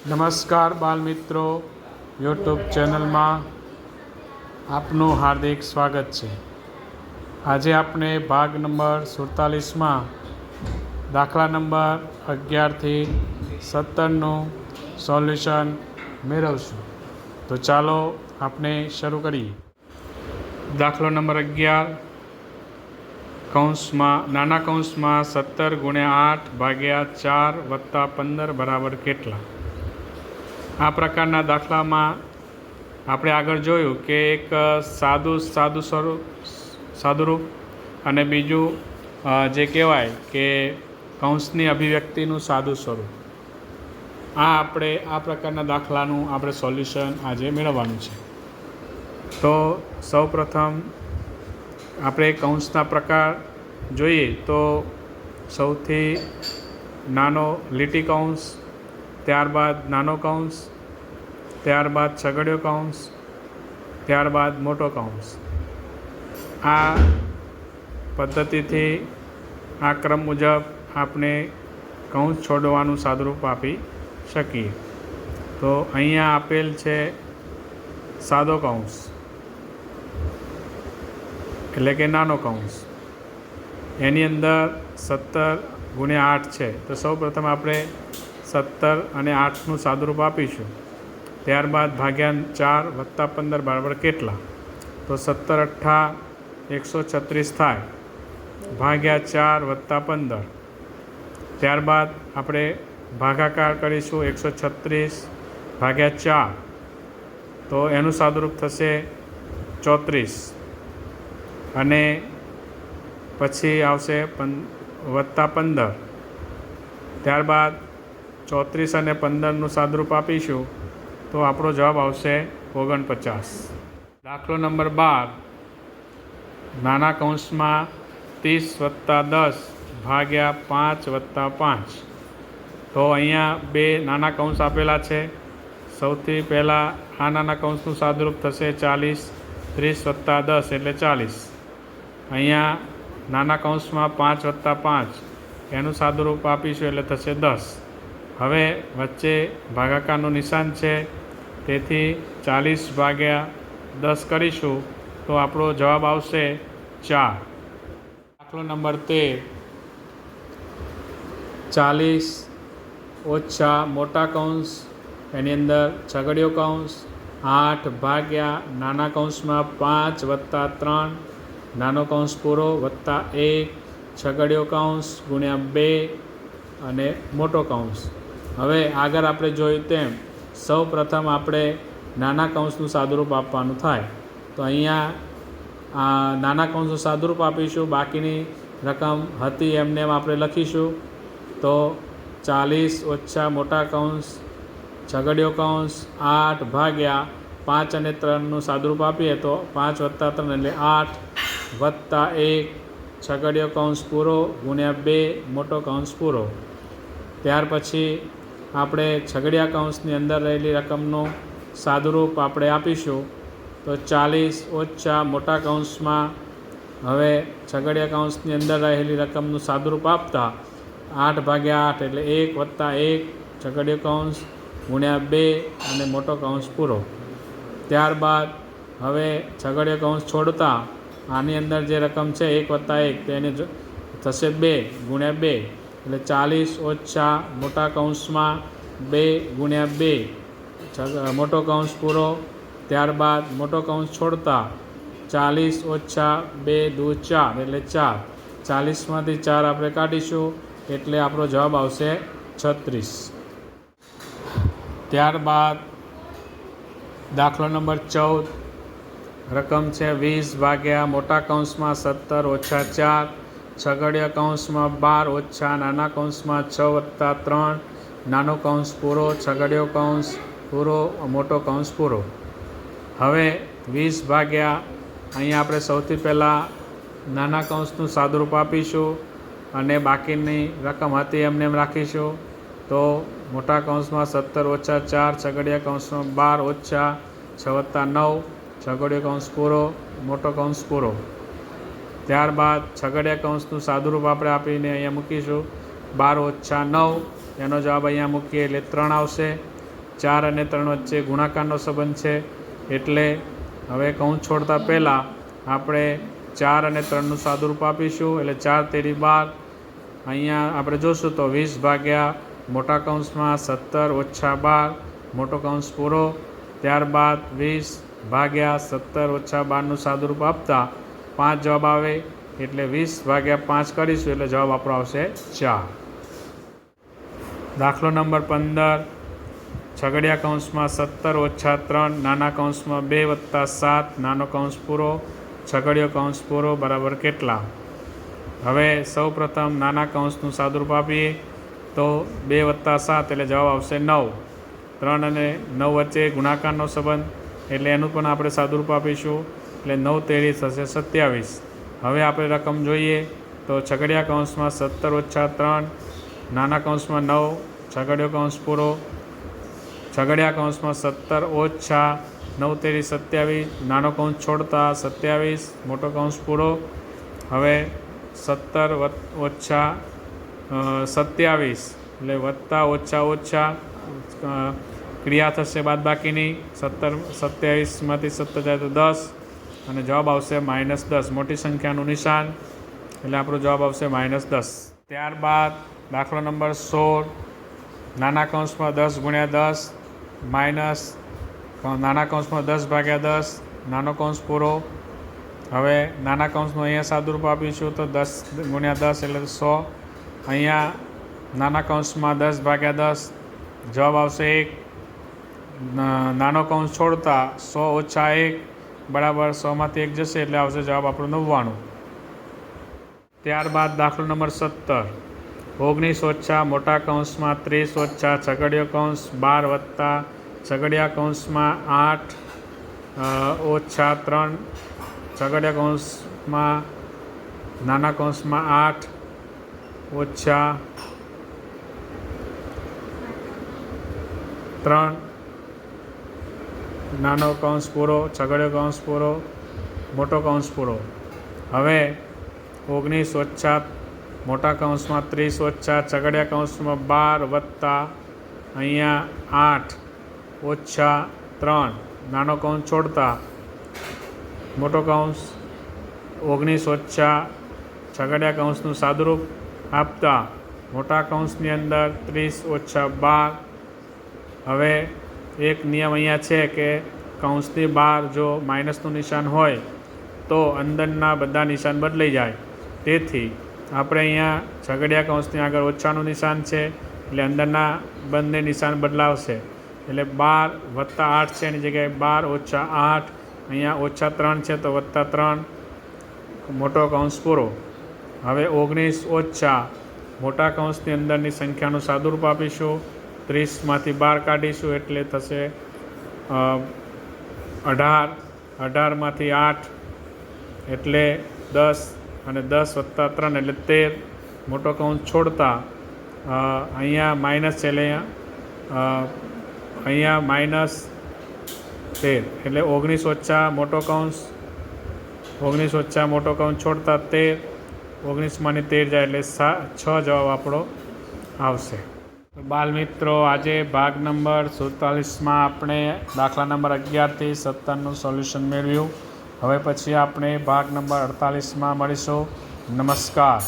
નમસ્કાર બાળમિત્રો, યુટ્યુબ ચેનલમાં આપનું હાર્દિક સ્વાગત છે. આજે આપણે ભાગ નંબર 47માં દાખલા નંબર 11થી 17નું સોલ્યુશન મેળવશું. તો ચાલો આપણે શરૂ કરીએ. દાખલો નંબર 11 નાના કૌંસમાં 17 × 8 ભાગ્યા 4 વત્તા 15 બરાબર કેટલા? આ પ્રકારના દાખલામાં આપણે આગળ જોયું કે એક સાદુરૂપ અને બીજું જે કહેવાય કે કૌંસની અભિવ્યક્તિનું સાદું સ્વરૂપ. આ પ્રકારના દાખલાનું આપણે સોલ્યુશન આજે મેળવવાનું છે. તો સૌપ્રથમ આપણે કૌંસના પ્રકાર જોઈએ તો સૌથી નાનો લીટી કૌંસ, ત્યારબાદ નાનો કૌંસ, ત્યારબાદ છગડીયો કૌંસ, ત્યારબાદ મોટો કૌંસ. આ પદ્ધતિથી આ ક્રમ મુજબ આપણે કૌંસ છોડવાનું સાદુરૂપ આપી શકીએ. તો અહીંયા આપેલ છે સાદો કૌંસ એટલે કે નાનો કૌંસ. એની અંદર 17 × 8 છે. તો સૌપ્રથમ આપણે 17 અને 8નું સાદુરૂપ આપીશું. ત્યારબાદ ભાગ્યા 4 વત્તા 15 બરાબર કેટલા? તો 17 × 8 136 થાય, ભાગ્યા 4 વત્તા 15. ત્યારબાદ આપણે ભાગાકાર કરીશું 136 ભાગ્યા 4, તો એનું સાદુરૂપ થશે 34. અને પછી આવશે વત્તા 15. ત્યારબાદ 34 અને 15નું સાદુરૂપ આપીશું તો આપણો જવાબ આવશે 49. દાખલો નંબર 12 નાના કૌંસમાં 30 વત્તા 10 ભાગ્યા 5 વત્તા 5. તો અહીંયા બે નાના કૌંસ આપેલા છે. સૌથી પહેલાં આ નાના કૌંસનું સાદુરૂપ થશે 40. 30 વત્તા 10 એટલે 40. અહીંયા નાના કૌંસમાં 5 વત્તા 5 એનું સાદુરૂપ આપીશું એટલે થશે 10. હવે વચ્ચે ભાગાકારનું નિશાન છે, તેથી 40 ભાગ્યા 10 કરીશું તો આપણો જવાબ આવશે 4. દાખલો નંબર 13 40 ઓછા મોટા કૌંસ, એની અંદર છગડીયો કૌંસ 8 ભાગ્યા નાના કૌંસમાં 5 વત્તા 3 નાનો કૌંસ પૂરો વત્તા 1 છગડીયો કૌંસ ગુણ્યા 2 અને મોટો કૌંસ. હવે આગળ આપણે જોયું તેમ સૌ પ્રથમ આપણે નાના કૌંસનું સાદુરૂપ આપવાનું થાય. તો અહીંયા નાના કૌંસનું સાદુરૂપ આપીશું, બાકીની રકમ હતી એમને એમ આપણે લખીશું. તો 40 ઓછા મોટા કૌંસ છગડીયો કૌંસ 8 ભાગ્યા 5 અને 3નું સાદુરૂપ આપીએ તો 5 વત્તા 3 એટલે 8 વત્તા 1 છગડીયો કૌંસ પૂરો ગુણ્યા 2 મોટો કૌંસ પૂરો. ત્યાર પછી આપણે છગડીયા કૌંસની અંદર રહેલી રકમનું સાદુરૂપ આપણે આપીશું. તો 40 ઓછા મોટા કૌંસમાં હવે છગડીયા કૌંસની અંદર રહેલી રકમનું સાદુરૂપ આપતા 8 ભાગ્યા 8 એટલે 1 વત્તા 1 છગડીયો કૌંસ ગુણ્યા 2 અને મોટો કૌંસ પૂરો. ત્યારબાદ હવે છગડીયો કૌંસ છોડતા આની અંદર જે રકમ છે 1 વત્તા 1 તો એને થશે 2 ગુણ્યા 2 એટલે 40 ઓછા મોટા કૌંસમાં 2 ગુણ્યા 2 મોટો કૌંસ પૂરો. ત્યારબાદ મોટો કૌંસ છોડતા 40 ઓછા 2 દૂ 4 એટલે 4. 40માંથી 4 આપણે કાઢીશું એટલે આપણો જવાબ આવશે 36. ત્યારબાદ દાખલો નંબર 14 રકમ છે 20 ભાગ્યા મોટા કૌંસમાં 17 ઓછા 4 છગડીયા કૌંસમાં 12 ઓછા નાના કૌંસમાં 6 વત્તા 3 નાનો કૌંસ પૂરો છગડીયો કૌંસ પૂરો મોટો કૌંસ પૂરો. હવે 20 ભાગ્યા અહીંયા આપણે સૌથી પહેલાં નાના કૌંસનું સાદુરૂપ આપીશું અને બાકીની રકમ હતી એમને એમ રાખીશું. તો મોટા કૌંસમાં 17 ઓછા 4 છગડીયા કૌંસમાં 12 ઓછા 6 વત્તા 9 છગડીયો કૌંસ પૂરો મોટો કૌંસ પૂરો. ત્યારબાદ છગડીયા કૌંસનું સાદુરૂપ આપણે આપીને અહીંયા મૂકીશું. 12 ઓછા 9 એનો જવાબ અહીંયા મૂકીએ એટલે 3 આવશે. 4 અને 3 વચ્ચે ગુણાકારનો સંબંધ છે, એટલે હવે કૌંસ છોડતા પહેલાં આપણે 4 અને 3નું સાદુરૂપ આપીશું. એટલે 4 તેરી 12. અહીંયા આપણે જોશું તો 20 ભાગ્યા મોટા કૌંસમાં 17 ઓછા 12 મોટો કૌંસ પૂરો. ત્યારબાદ 20 ભાગ્યા 17 ઓછા 12નું સાદુરૂપ આપતા 5 જવાબ આવે, એટલે 20 ભાગ્યા 5 કરીશું એટલે જવાબ આપણો આવશે 4. દાખલો નંબર 15. છગડિયા કૌંસમાં 17 ઓછા 3 નાના કૌંસમાં 2 વત્તા 7 નાનો કૌંસ પૂરો. છગડિયો કૌંસ પૂરો બરાબર કેટલા? હવે સૌ પ્રથમ નાના કૌંસનું સાદુરૂપ આપીએ તો 2 વત્તા 7 એટલે જવાબ આવશે 9. 3 અને 9 વચ્ચે ગુણાકારનો સંબંધ, એટલે એનું પણ આપણે સાદુરૂપ આપીશું. એટલે 9 તેરી થશે 27. હવે આપણે રકમ જોઈએ તો છગડિયા કૌંસમાં 17 ઓછા 3 નાના કૌંસમાં 9 છગડિયો કૌંસ પૂરો. છગડિયા કૌંસમાં 17 ઓછા 9 તેરી 27 નાનો કૌંસ છોડતા 27 મોટો કૌંસ પૂરો. હવે 17 ઓછા 27 એટલે વત્તા ઓછા ઓછા ક્રિયા થશે બાદબાકીની. 27માંથી 17 જાય તો 10 અને જવાબ આવશે -10. મોટી સંખ્યાનું નિશાન, એટલે આપણો જવાબ આવશે -10. ત્યારબાદ દાખલો નંબર 16. નાના કૌંસમાં 10 ગુણ્યા 10 માઇનસ નાના કૌંસમાં 10 ભાગ્યા 10 નાનો કૌંસ પૂરો. હવે નાના કૌંસનું અહીંયા સાદુરૂપ આપીશું તો 10 ગુણ્યા 10 એટલે 100. અહીંયા નાના કૌંસમાં 10 ભાગ્યા 10 જવાબ આવશે 1. નાનો કૌંસ છોડતા 100 ઓછા 1 બરાબર 100માંથી 1 જશે એટલે આવશે જવાબ આપણો 99. ત્યારબાદ દાખલો નંબર 17. 19 ઓછા મોટા કૌંસમાં 30 ઓછા છગડિયો કૌંસ 12 વત્તા છગડિયા કૌંસમાં 8 ઓછા 3 છગડિયા કૌંસમાં નાના કૌંસમાં 8 ઓછા 3 નાનો કૌંસ પૂરો. છગડિયો કૌંસ પૂરો મોટો કૌંસ પૂરો. હવે 19 ઓછા મોટા કૌંસમાં 30 ઓછા છગડિયા કૌંસમાં 12 વત્તા અહીંયા 8 ઓછા 3 નાનો કૌંસ છોડતા મોટો કૌંસ. 19 ઓછા છગડિયા કૌંસનું સાદુરૂપ આપતા મોટા કૌંસની અંદર 30 ઓછા 12. હવે એક નિયમ અહીંયા છે કે કૌંસની બહાર જો માઇનસનું નિશાન હોય તો અંદરના બધા નિશાન બદલાઈ જાય. તેથી આપણે અહીંયા છગડિયા કૌંસની આગળ ઓછાનું નિશાન છે એટલે અંદરના બંને નિશાન બદલાવશે. એટલે 12 વત્તા 8 છે એની જગ્યાએ 12 ઓછા 8. અહીંયા ઓછા 3 છે તો વત્તા 3 મોટો કૌંસ પૂરો. હવે 19 ઓછા મોટા કૌંસની અંદરની સંખ્યાનું સાદુરૂપ આપીશું. 30માંથી 12 કાઢીશું એટલે થશે 18. 18માંથી 8 એટલે 10 અને 10 વત્તા 3 એટલે 13 મોટો કૌંસ છોડતા અહીંયા માઇનસ છે એટલે અહીંયા -13 એટલે 19 ઓછા મોટો કૌંસ 19 ઓછા મોટો કૌંસ છોડતા 13 19માંની 13 જાય એટલે 6 જવાબ આપણો આવશે. બાલ મિત્રો, આજે ભાગ નંબર 47માં આપણે દાખલા નંબર 11થી 17નું સોલ્યુશન મેળવ્યું. હવે પછી આપણે ભાગ નંબર 48માં મળીશું. નમસ્કાર.